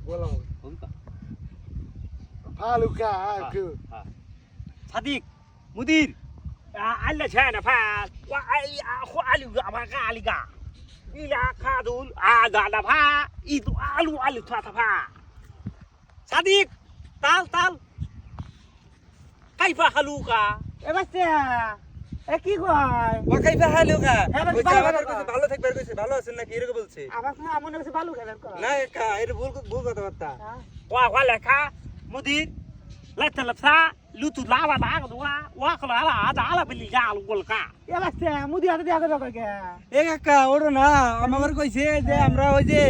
বলো কোনটা ফালুকা আকু সাদিক মুদির আল্লাহ ছানা ফা ওয়া আখু আলুগা ভাকা আলিগা ইলা খাদুল আদা ফা ইদু আলু থাথা সাদিক তাল কাইফা হালুকা এ বাচ্চা এ কি কয় ও কাইফা হালুকা হ্যাঁ, ওই ভালো আমাদের কথা। কাছে ভালো থাকবার কইছে ভালো আছেন নাকি এরকম বলছে আবার না মনে হচ্ছে ভালো খেলার কয় না একা এর ভুল কথাবার্তা wa leka mudir la talafsa lutu lava da gwa wa kala ala bili gal golka এ বাচ্চা মুদি হাতে দেখা যাবে কে এ কাকা ওরো না আমার কইছে যে আমরা ওই যে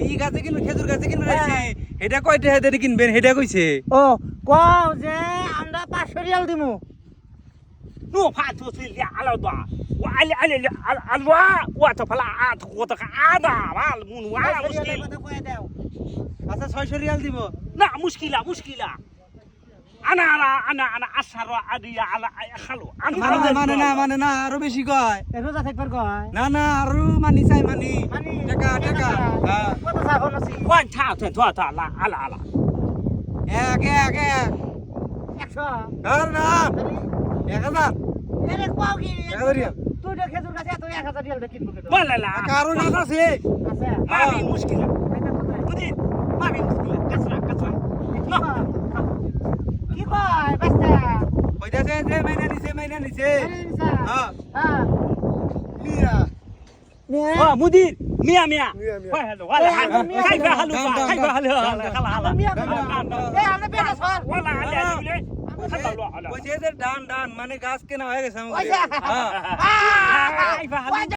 এই গাছে কিনবে খেজুর গাছে কিনবে রাইছি এটা কয়টা হাতে কিনবেন এটা কইছে ও কও যে আমরা 500 রিয়াল দিমু no pa tu si ya ala da wa ali alwa wa ta pala at ko ta ada wal mun wa muskil কথা কয়ে দাও আচ্ছা 600 রিয়াল দিব na muskila ana asharu adiya ala khalu মানে না আরো বেশি কয় এ রোজা থাকবার কয় না আরো মানি চাই মানি মানি টাকা হ্যাঁ কত সাফ নসি wan ta la ala এক 100 আর না 1000 এরে কও কি 1000 রিয়াল তুই তো খেজুর গাছে এত 1000 রিয়াল কিনবো কেন wala la কারণ আছে আছে ma bi muskila mudir ma bi muskila kasra কি কয় বাচ্চা কইতাছে যে মাইনা নিছে হ্যাঁ হ্যাঁ মিয়া oh mudir mia Mia. wala kaifa haluka kaifa hala মিয়া এ আমরা বেটা সর wala ala khatalu ala কইছে যে ডান মানে গাছ কেনা হয়ে গেছে ওই যে হ্যাঁ kaifa haluka